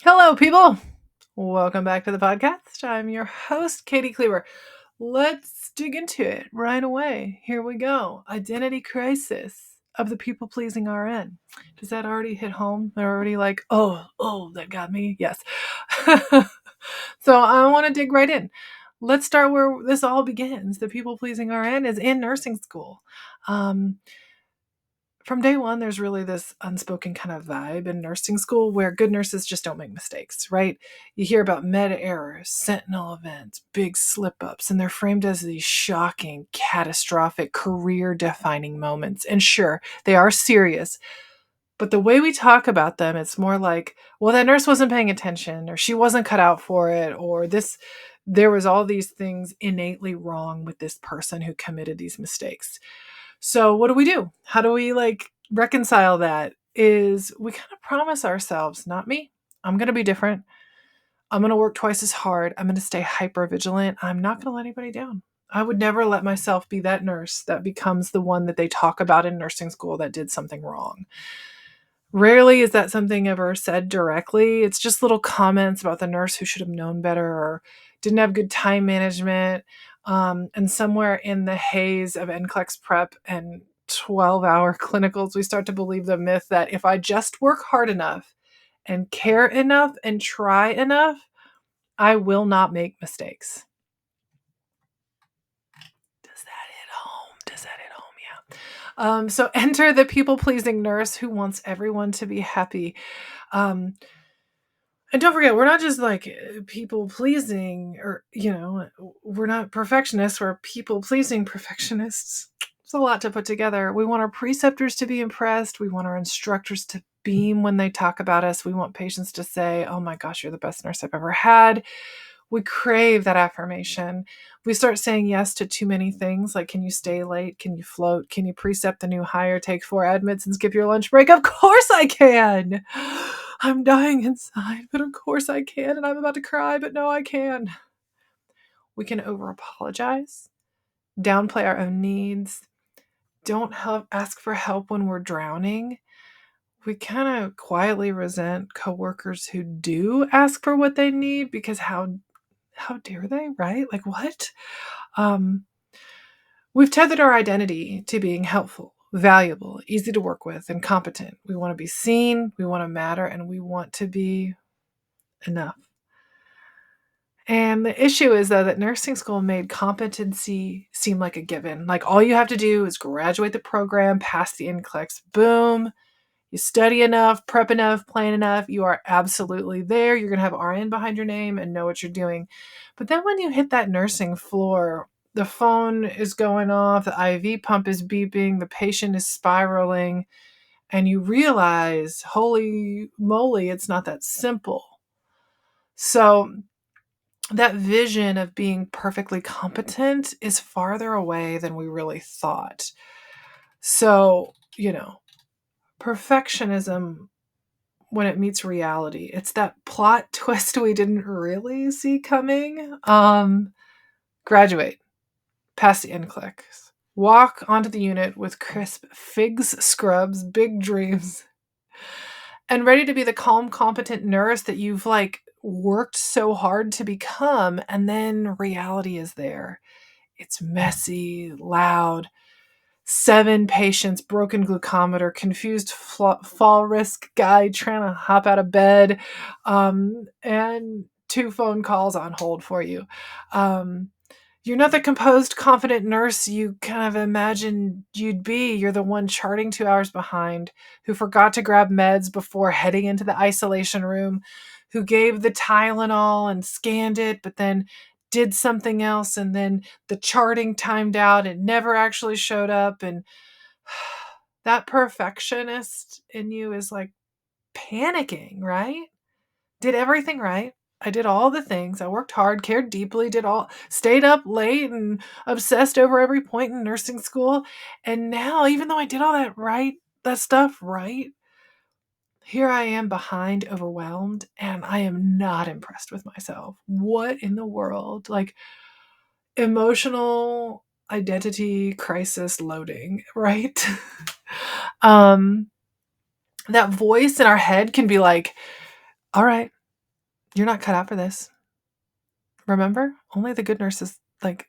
Hello, people. Welcome back to the podcast. I'm your host, Katie Kleber. Let's dig into it right away. Here we go. Identity crisis of the people-pleasing RN. Does that already hit home? They're already like, oh, that got me. Yes. So I want to dig right in. Let's start where this all begins. The people-pleasing RN is in nursing school. From day one, there's really this unspoken kind of vibe in nursing school where good nurses just don't make mistakes, right? You hear about meta errors, sentinel events, big slip ups, and they're framed as these shocking, catastrophic, career defining moments. And sure, they are serious, but the way we talk about them, it's more like, well, that nurse wasn't paying attention, or she wasn't cut out for it, or there was all these things innately wrong with this person who committed these mistakes. So what do? How do we reconcile that? Is we kind of promise ourselves, not me, I'm going to be different. I'm going to work twice as hard. I'm going to stay hyper vigilant. I'm not going to let anybody down. I would never let myself be that nurse that becomes the one that they talk about in nursing school that did something wrong. Rarely is that something ever said directly. It's just little comments about the nurse who should have known better or didn't have good time management. And somewhere in the haze of NCLEX prep and 12-hour clinicals, we start to believe the myth that if I just work hard enough and care enough and try enough, I will not make mistakes. Does that hit home? Yeah. So enter the people-pleasing nurse who wants everyone to be happy. And don't forget, we're not just people-pleasing or, we're not perfectionists. We're people-pleasing perfectionists. It's a lot to put together. We want our preceptors to be impressed. We want our instructors to beam when they talk about us. We want patients to say, oh my gosh, you're the best nurse I've ever had. We crave that affirmation. We start saying yes to too many things, like, can you stay late? Can you float? Can you precept the new hire, take 4 admits and skip your lunch break? Of course I can. I'm dying inside, but of course I can. And I'm about to cry, but no, I can. We can over apologize, downplay our own needs, don't ask for help when we're drowning. We kind of quietly resent coworkers who do ask for what they need because how dare they, right? Like, what? We've tethered our identity to being helpful, valuable, easy to work with, and competent. We want to be seen, we want to matter, and we want to be enough. And the issue is, though, that nursing school made competency seem like a given. Like, all you have to do is graduate the program, pass the NCLEX, boom. You study enough, prep enough, plan enough, you are absolutely there. You're going to have RN behind your name and know what you're doing. But then when you hit that nursing floor, the phone is going off, the IV pump is beeping, the patient is spiraling, and you realize, holy moly, it's not that simple. So that vision of being perfectly competent is farther away than we really thought. So, perfectionism, when it meets reality, it's that plot twist we didn't really see coming. Graduate, pass the NCLEX, walk onto the unit with crisp figs scrubs, big dreams, and ready to be the calm, competent nurse that you've worked so hard to become. And then reality is there. It's messy, loud, 7 patients, broken glucometer, confused fall risk guy trying to hop out of bed, and 2 phone calls on hold for you. You're not the composed, confident nurse you kind of imagined you'd be. You're the one charting 2 hours behind, who forgot to grab meds before heading into the isolation room, who gave the Tylenol and scanned it, but then did something else, and then the charting timed out and never actually showed up. And that perfectionist in you is panicking, right? Did everything right. I did all the things. I worked hard, cared deeply, stayed up late and obsessed over every point in nursing school. And now, even though I did all that stuff right, here I am behind, overwhelmed, and I am not impressed with myself. What in the world? Emotional identity crisis loading, right? That voice in our head can be like, all right, You're not cut out for this. Remember? Only the good nurses, like,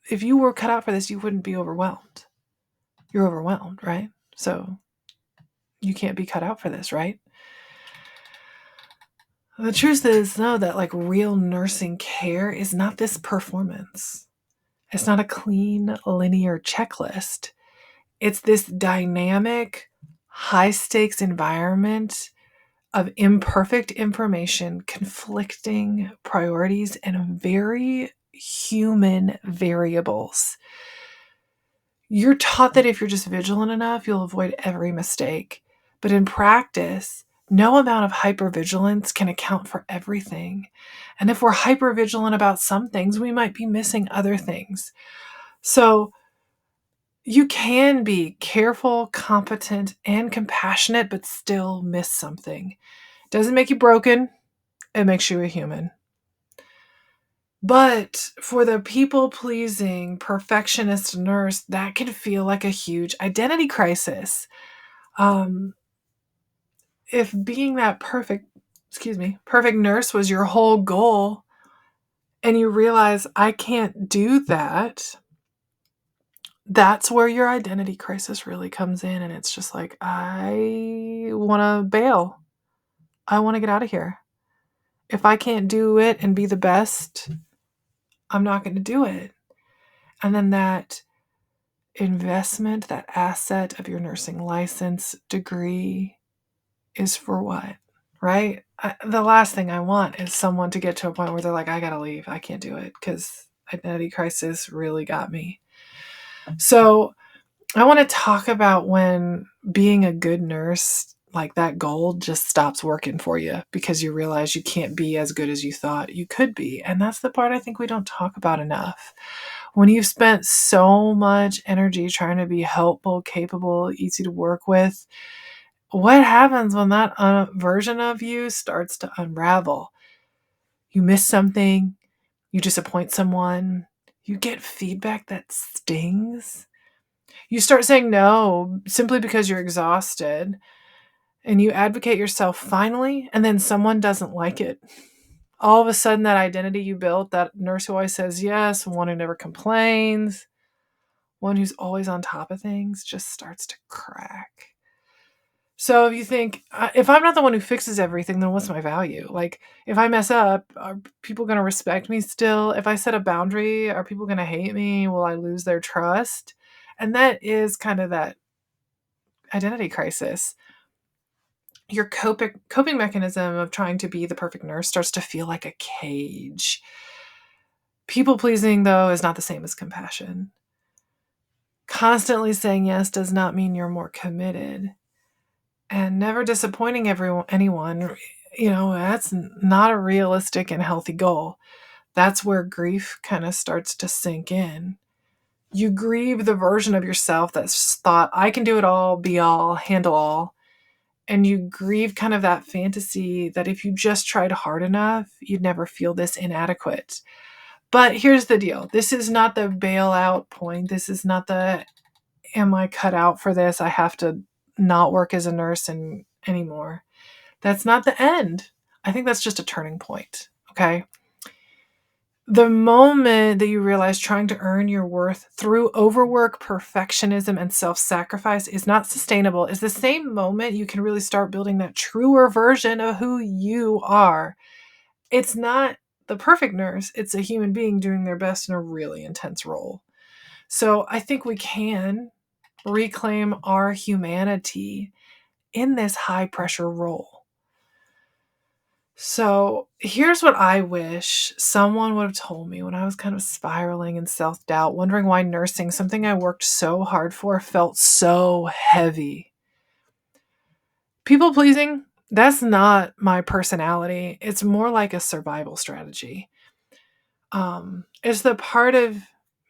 if you were cut out for this, you wouldn't be overwhelmed. You're overwhelmed, right? So you can't be cut out for this, right? The truth is, though, that like real nursing care is not this performance. It's not a clean, linear checklist. It's this dynamic, high stakes environment of imperfect information, conflicting priorities, and very human variables. You're taught that if you're just vigilant enough, you'll avoid every mistake. But in practice, no amount of hypervigilance can account for everything. And if we're hypervigilant about some things, we might be missing other things. So you can be careful, competent, and compassionate, but still miss something. Doesn't make you broken. It makes you a human. But for the people-pleasing, perfectionist nurse, that can feel like a huge identity crisis. If being that perfect nurse was your whole goal, and you realize I can't do that, that's where your identity crisis really comes in. And it's just like, I want to bail. I want to get out of here. If I can't do it and be the best, I'm not going to do it. And then that investment, that asset of your nursing license degree is for what, right? The last thing I want is someone to get to a point where they're like, I got to leave. I can't do it because identity crisis really got me. So I want to talk about when being a good nurse, like that goal just stops working for you because you realize you can't be as good as you thought you could be. And that's the part I think we don't talk about enough. When you've spent so much energy trying to be helpful, capable, easy to work with, what happens when that version of you starts to unravel? You miss something, you disappoint someone, you get feedback that stings. You start saying no simply because you're exhausted, and you advocate yourself finally, and then someone doesn't like it. All of a sudden, that identity you built, that nurse who always says yes, one who never complains, one who's always on top of things, just starts to crack. So if you think, if I'm not the one who fixes everything, then what's my value? Like, if I mess up, are people going to respect me still? If I set a boundary, are people going to hate me? Will I lose their trust? And that is kind of that identity crisis. Your coping mechanism of trying to be the perfect nurse starts to feel like a cage. People pleasing, though, is not the same as compassion. Constantly saying yes does not mean you're more committed. And never disappointing anyone, that's not a realistic and healthy goal. That's where grief kind of starts to sink in. You grieve the version of yourself that's thought, I can do it all, be all, handle all. And you grieve kind of that fantasy that if you just tried hard enough, you'd never feel this inadequate. But here's the deal. This is not the bailout point. This is not the, am I cut out for this? I have to not work as a nurse anymore. That's not the end. I think that's just a turning point. Okay. The moment that you realize trying to earn your worth through overwork, perfectionism, and self-sacrifice is not sustainable is the same moment you can really start building that truer version of who you are. It's not the perfect nurse. It's a human being doing their best in a really intense role. So I think we can reclaim our humanity in this high pressure role. So here's what I wish someone would have told me when I was kind of spiraling in self-doubt, wondering why nursing, something I worked so hard for, felt so heavy. People pleasing, that's not my personality. It's more like a survival strategy. It's the part of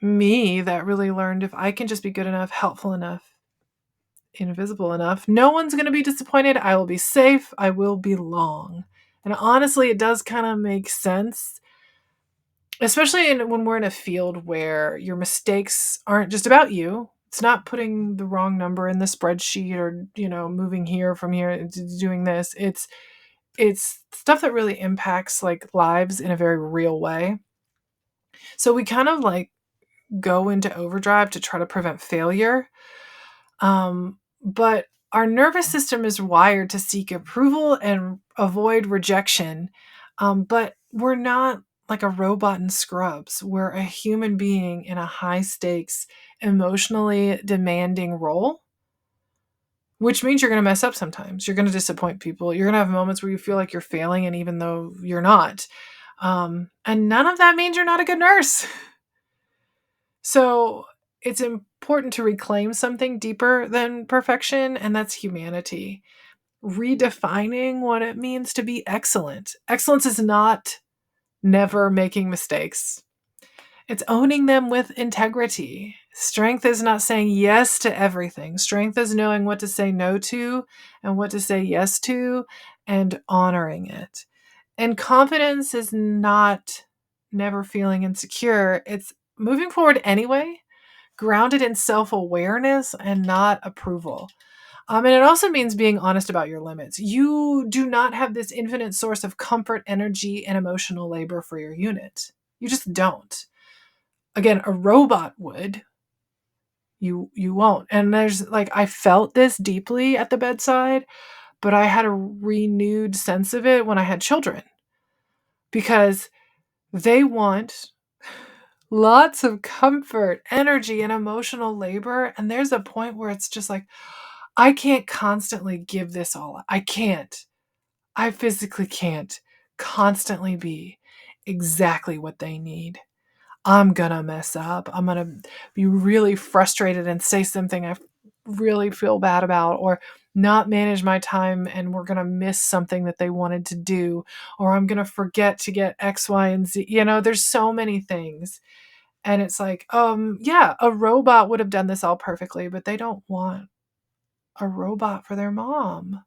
me that really learned if I can just be good enough, helpful enough, invisible enough, no one's going to be disappointed. I will be safe. I will belong. And honestly, it does kind of make sense, especially when we're in a field where your mistakes aren't just about you. It's not putting the wrong number in the spreadsheet or, moving here from here to doing this. It's stuff that really impacts like lives in a very real way. So we kind of like go into overdrive to try to prevent failure. But our nervous system is wired to seek approval and avoid rejection. But we're not like a robot in Scrubs. We're a human being in a high stakes, emotionally demanding role, which means you're going to mess up sometimes. You're going to disappoint people. You're going to have moments where you feel like you're failing, and even though you're not. And none of that means you're not a good nurse. So it's important to reclaim something deeper than perfection, and that's humanity. Redefining what it means to be excellent. Excellence is not never making mistakes. It's owning them with integrity. Strength is not saying yes to everything. Strength is knowing what to say no to and what to say yes to and honoring it. And confidence is not never feeling insecure. It's moving forward anyway, grounded in self-awareness and not approval. And it also means being honest about your limits. You do not have this infinite source of comfort, energy, and emotional labor for your unit. You just don't. Again, a robot would. You won't. And there's like, I felt this deeply at the bedside, but I had a renewed sense of it when I had children, because they want lots of comfort, energy, and emotional labor. And there's a point where it's just like, I can't constantly give this all. I can't. I physically can't constantly be exactly what they need. I'm going to mess up. I'm going to be really frustrated and say something I really feel bad about, or not manage my time, and we're going to miss something that they wanted to do, or I'm going to forget to get X, Y, and Z. There's so many things. And it's like, yeah, a robot would have done this all perfectly, but they don't want a robot for their mom.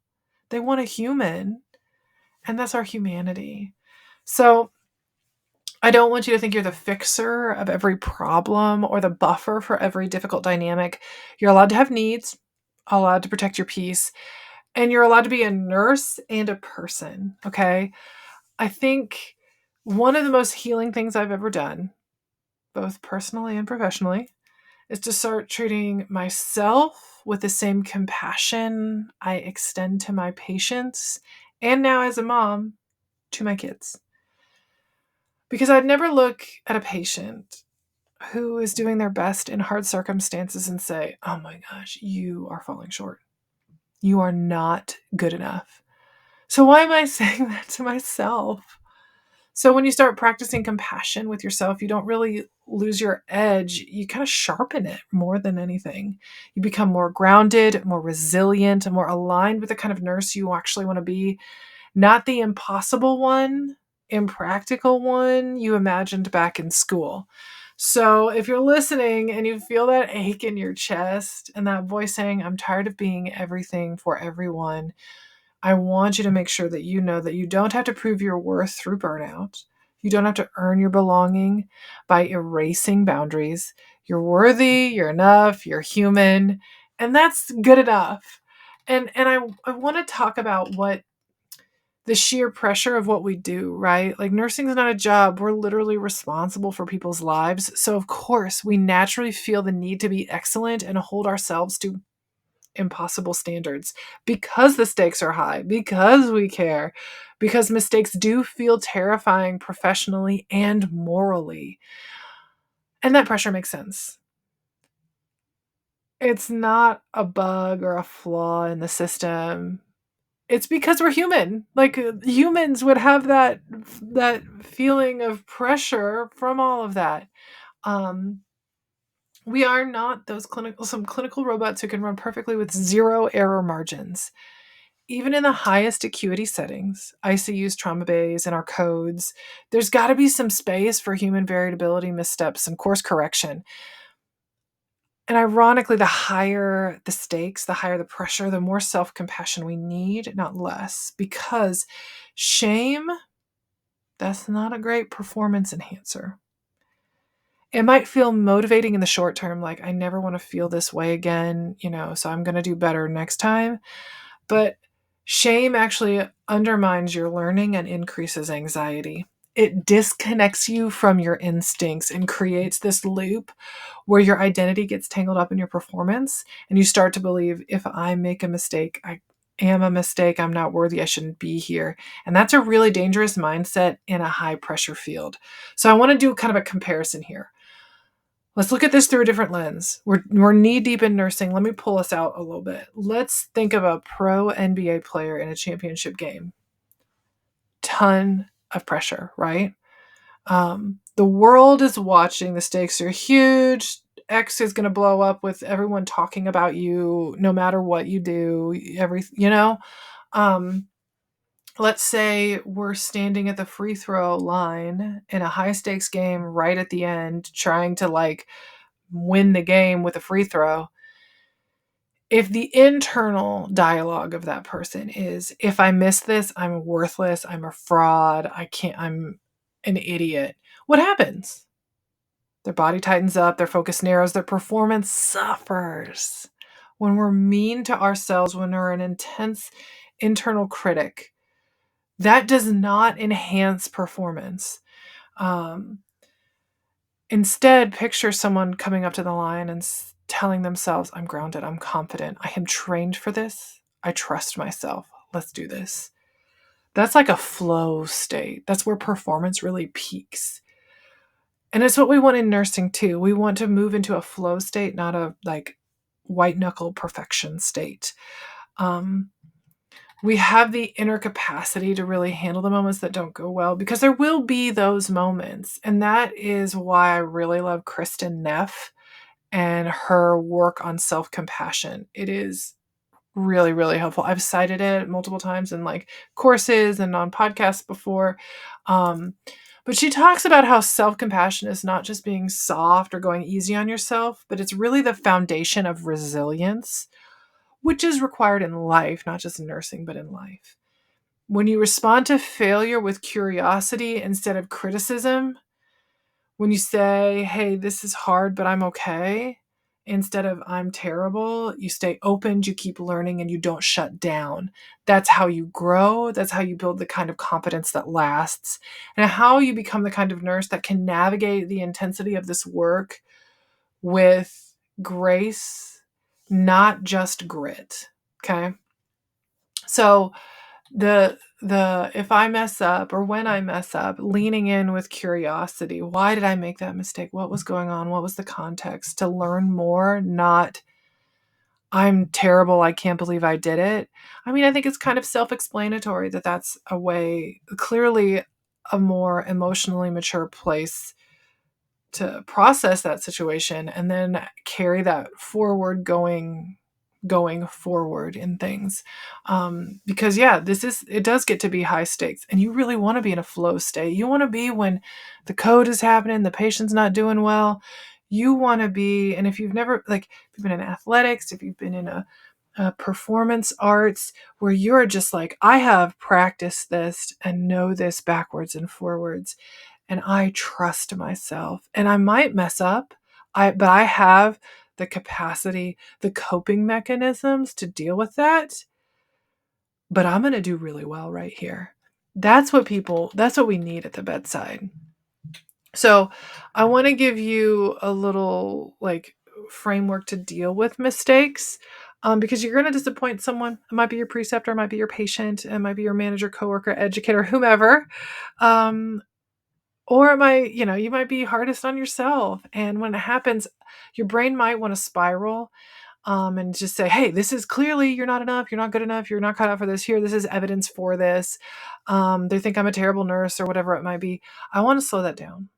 They want a human, and that's our humanity. So I don't want you to think you're the fixer of every problem or the buffer for every difficult dynamic. You're allowed to have needs, allowed to protect your peace, and you're allowed to be a nurse and a person, okay? I think one of the most healing things I've ever done, both personally and professionally, is to start treating myself with the same compassion I extend to my patients, and now as a mom, to my kids. Because I'd never look at a patient who is doing their best in hard circumstances and say, oh my gosh, you are falling short. You are not good enough. So why am I saying that to myself? So when you start practicing compassion with yourself, you don't really lose your edge. You kind of sharpen it more than anything. You become more grounded, more resilient, and more aligned with the kind of nurse you actually want to be. Not the impossible one, impractical one you imagined back in school. So if you're listening and you feel that ache in your chest and that voice saying, I'm tired of being everything for everyone, I want you to make sure that you know that you don't have to prove your worth through burnout. You don't have to earn your belonging by erasing boundaries. You're worthy, you're enough, you're human, and that's good enough. And I want to talk about what the sheer pressure of what we do, right? Like, nursing is not a job. We're literally responsible for people's lives. So of course, we naturally feel the need to be excellent and hold ourselves to impossible standards, because the stakes are high, because we care, because mistakes do feel terrifying professionally and morally. And that pressure makes sense. It's not a bug or a flaw in the system. It's because we're human. Like, humans would have that feeling of pressure from all of that. We are not some clinical robots who can run perfectly with zero error margins. Even in the highest acuity settings, ICUs, trauma bays, and our codes, there's got to be some space for human variability, missteps, and course correction. And ironically, the higher the stakes, the higher the pressure, the more self-compassion we need, not less. Because shame, that's not a great performance enhancer. It might feel motivating in the short term, like, I never want to feel this way again, so I'm going to do better next time. But Shame actually undermines your learning and increases anxiety. It disconnects you from your instincts and creates this loop where your identity gets tangled up in your performance, and you start to believe, if I make a mistake, I am a mistake, I'm not worthy, I shouldn't be here. And that's a really dangerous mindset in a high pressure field. So I want to do kind of a comparison here. Let's look at this through a different lens. We're knee deep in nursing. Let me pull us out a little bit. Let's think of a pro NBA player in a championship game. Ton of pressure, right? The world is watching. The stakes are huge. X is going to blow up with everyone talking about you, no matter what you do. Um, let's say we're standing at the free throw line in a high stakes game right at the end, trying to win the game with a free throw. If the internal dialogue of that person is, if I miss this, I'm worthless, I'm a fraud, I'm an idiot, what happens? Their body tightens up, their focus narrows, their performance suffers. When we're mean to ourselves, when we're an intense internal critic, that does not enhance performance. Instead, picture someone coming up to the line and telling themselves, I'm grounded, I'm confident, I am trained for this, I trust myself, let's do this. That's like a flow state. That's where performance really peaks. And it's what we want in nursing too. We want to move into a flow state, not a white knuckle perfection state. We have the inner capacity to really handle the moments that don't go well, because there will be those moments. And that is why I really love Kristen Neff and her work on self-compassion. It is really, really helpful. I've cited it multiple times in courses and on podcasts before. But she talks about how self-compassion is not just being soft or going easy on yourself, but it's really the foundation of resilience, which is required in life, not just in nursing, but in life. When you respond to failure with curiosity instead of criticism, when you say, hey, this is hard, but I'm okay, instead of I'm terrible, you stay open, you keep learning, and you don't shut down. That's how you grow. That's how you build the kind of competence that lasts, and how you become the kind of nurse that can navigate the intensity of this work with grace, not just grit. Okay. So the if I mess up, or when I mess up, leaning in with curiosity. Why did I make that mistake? What was going on? What was the context? To learn more, not I'm terrible, I can't believe I did it. I mean, I think it's kind of self-explanatory that that's a way, clearly a more emotionally mature place to process that situation, and then carry that forward, going forward in things. Because it does get to be high stakes, and you really want to be in a flow state. You want to be when the code is happening, the patient's not doing well. You want to be, and if you've never, if you've been in athletics, if you've been in a performance arts, where you're just I have practiced this and know this backwards and forwards, and I trust myself, and I might mess up, but I have the capacity, the coping mechanisms to deal with that, but I'm going to do really well right here. That's what we need at the bedside. So I want to give you a little framework to deal with mistakes, because you're going to disappoint someone. It might be your preceptor, it might be your patient, it might be your manager, coworker, educator, whomever. Or it might, you might be hardest on yourself. And when it happens, your brain might want to spiral, and just say, hey, this is clearly, you're not enough, you're not good enough, you're not cut out for this. Here, this is evidence for this. They think I'm a terrible nurse, or whatever it might be. I want to slow that down.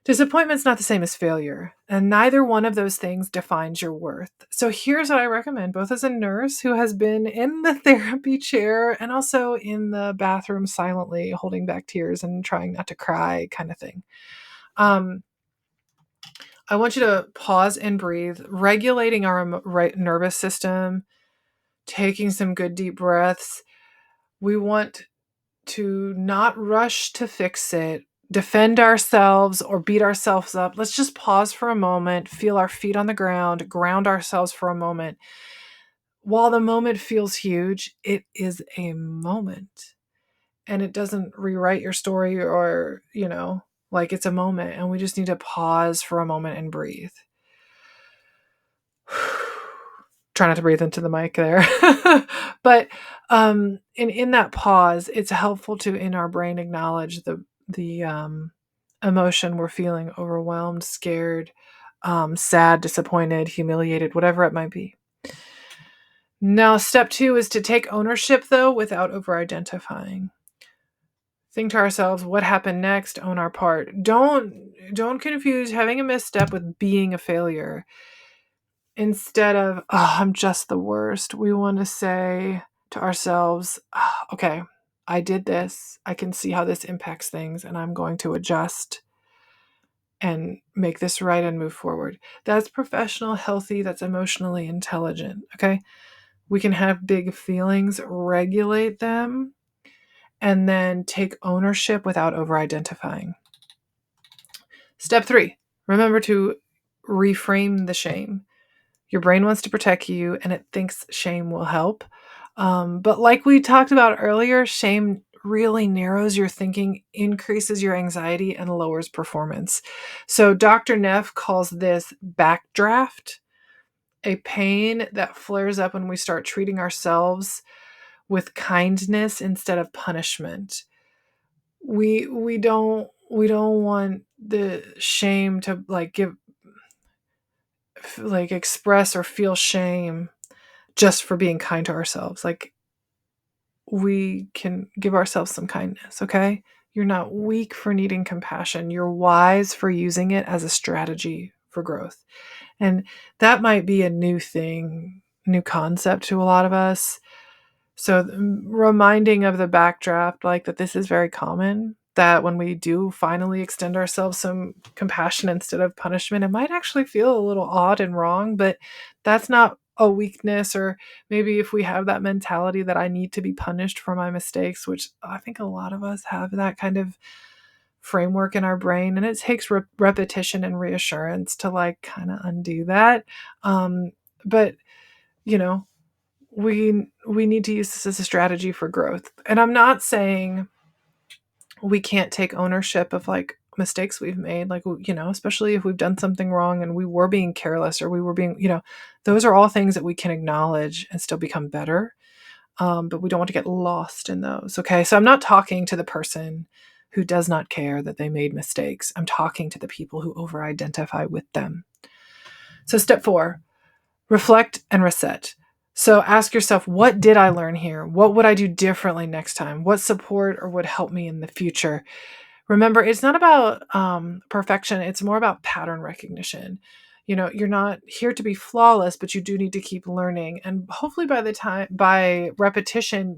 Disappointment's not the same as failure, and neither one of those things defines your worth. So here's what I recommend, both as a nurse who has been in the therapy chair and also in the bathroom silently holding back tears and trying not to cry kind of thing. I want you to pause and breathe, regulating our nervous system, taking some good deep breaths. We want to not rush to fix it, defend ourselves, or beat ourselves up. Let's just pause for a moment, feel our feet on the ground, ground ourselves for a moment. while the moment feels huge, it is a moment, and it doesn't rewrite your story or, like it's a moment, and we just need to pause for a moment and breathe. Try not to breathe into the mic there. But in that pause, it's helpful to, in our brain, acknowledge the emotion we're feeling: overwhelmed, scared, sad, disappointed, humiliated, whatever it might be. Now, step 2 is to take ownership, though, without over-identifying. Think to ourselves, what happened next? Own our part. Don't confuse having a misstep with being a failure. Instead of, oh, I'm just the worst, we want to say to ourselves, oh, okay, I did this. I can see how this impacts things, and I'm going to adjust and make this right and move forward. That's professional, healthy, that's emotionally intelligent, okay? We can have big feelings, regulate them, and then take ownership without over-identifying. Step 3, remember to reframe the shame. Your brain wants to protect you, and it thinks shame will help. But like we talked about earlier, shame really narrows your thinking, increases your anxiety, and lowers performance. So Dr. Neff calls this backdraft, a pain that flares up when we start treating ourselves with kindness instead of punishment. We don't want the shame to express or feel shame just for being kind to ourselves. Like, we can give ourselves some kindness, okay? You're not weak for needing compassion. You're wise for using it as a strategy for growth. And that might be a new thing, new concept to a lot of us. So reminding of the backdraft, like that this is very common, that when we do finally extend ourselves some compassion instead of punishment, it might actually feel a little odd and wrong, but that's not a weakness. Or maybe if we have that mentality that I need to be punished for my mistakes, which I think a lot of us have that kind of framework in our brain, and it takes repetition and reassurance to kind of undo that. But you know, we need to use this as a strategy for growth. And I'm not saying we can't take ownership of mistakes we've made, especially if we've done something wrong and we were being careless, or we were being, those are all things that we can acknowledge and still become better. But we don't want to get lost in those. Okay. So I'm not talking to the person who does not care that they made mistakes. I'm talking to the people who over-identify with them. So step 4, reflect and reset. So ask yourself, what did I learn here? What would I do differently next time? What support or would help me in the future? Remember, it's not about perfection. It's more about pattern recognition. You're not here to be flawless, but you do need to keep learning. And hopefully by repetition,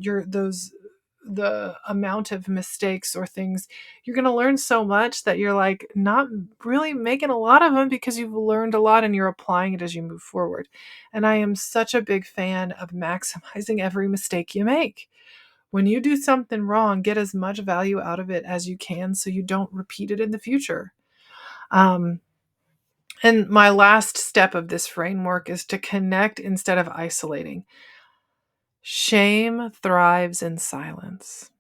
the amount of mistakes or things, you're going to learn so much that you're not really making a lot of them, because you've learned a lot and you're applying it as you move forward. And I am such a big fan of maximizing every mistake you make. When you do something wrong, get as much value out of it as you can so you don't repeat it in the future. And my last step of this framework is to connect instead of isolating. Shame thrives in silence.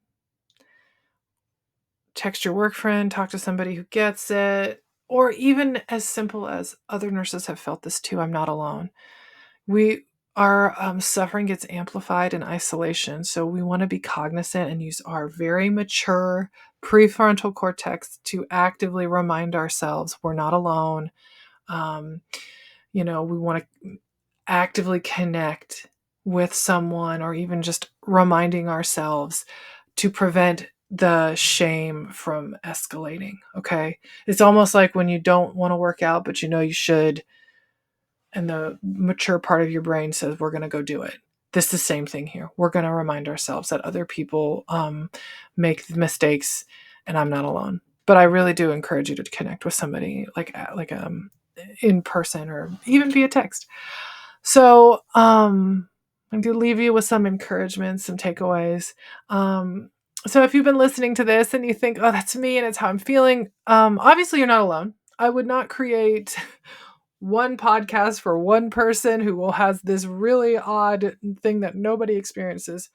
Text your work friend, talk to somebody who gets it, or even as simple as, other nurses have felt this too, I'm not alone. Our suffering gets amplified in isolation, so we want to be cognizant and use our very mature prefrontal cortex to actively remind ourselves we're not alone. We want to actively connect with someone, or even just reminding ourselves to prevent the shame from escalating. Okay. It's almost like when you don't want to work out, but you should, and the mature part of your brain says, we're going to go do it. This is the same thing here. We're going to remind ourselves that other people make mistakes, and I'm not alone. But I really do encourage you to connect with somebody in person, or even via text. So I'm going to leave you with some encouragement, some takeaways. So if you've been listening to this and you think, oh, that's me and it's how I'm feeling, obviously you're not alone. I would not create one podcast for one person who has this really odd thing that nobody experiences.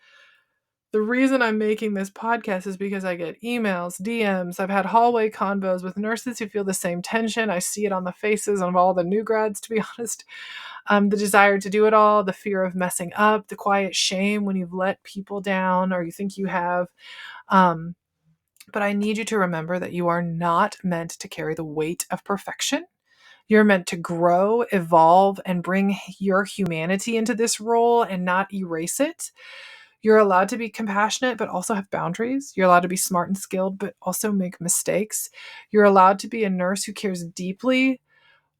The reason I'm making this podcast is because I get emails, DMs. I've had hallway convos with nurses who feel the same tension. I see it on the faces of all the new grads, to be honest. The desire to do it all, the fear of messing up, the quiet shame when you've let people down or you think you have. But I need you to remember that you are not meant to carry the weight of perfection. You're meant to grow, evolve, and bring your humanity into this role and not erase it. You're allowed to be compassionate, but also have boundaries. You're allowed to be smart and skilled, but also make mistakes. You're allowed to be a nurse who cares deeply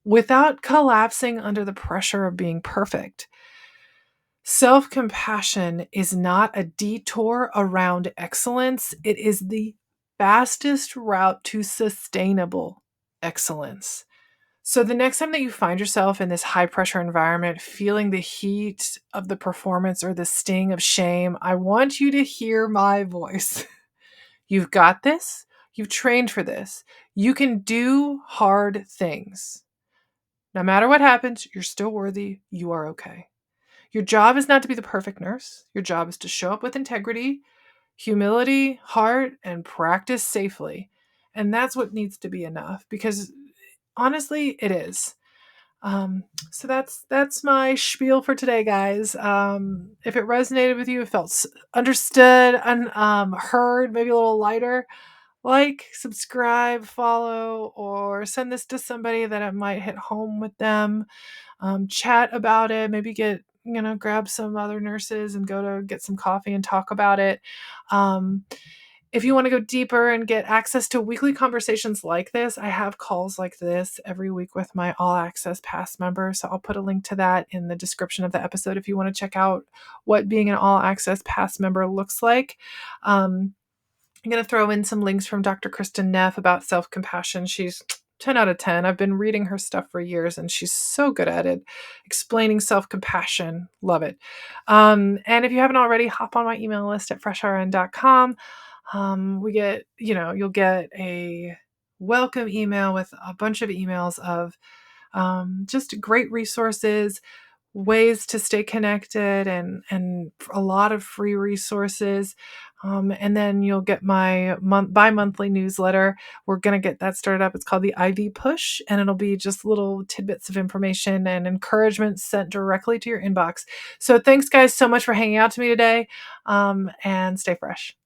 without collapsing under the pressure of being perfect. Self-compassion is not a detour around excellence. It is the fastest route to sustainable excellence. So the next time that you find yourself in this high pressure environment, feeling the heat of the performance or the sting of shame, I want you to hear my voice. You've got this. You've trained for this. You can do hard things. No matter what happens, you're still worthy. You are okay. Your job is not to be the perfect nurse. Your job is to show up with integrity, humility, heart, and practice safely. And that's what needs to be enough because honestly, it is. So that's my spiel for today, guys. If it resonated with you, it felt understood and heard, maybe a little lighter, like, subscribe, follow, or send this to somebody that it might hit home with them. Chat about it, maybe grab some other nurses and go to get some coffee and talk about it. Um, if you want to go deeper and get access to weekly conversations like this, I have calls like this every week with my All Access Pass members. So I'll put a link to that in the description of the episode if you want to check out what being an All Access Pass member looks like. I'm going to throw in some links from Dr. Kristen Neff about self-compassion. She's 10 out of 10. I've been reading her stuff for years and she's so good at it. Explaining self-compassion. Love it. And if you haven't already, hop on my email list at FreshRN.com. You'll get a welcome email with a bunch of emails of just great resources, ways to stay connected, and a lot of free resources. And then you'll get my bi-monthly newsletter. We're going to get that started up. It's called the IV Push, and it'll be just little tidbits of information and encouragement sent directly to your inbox. So thanks, guys, so much for hanging out to me today, and stay fresh.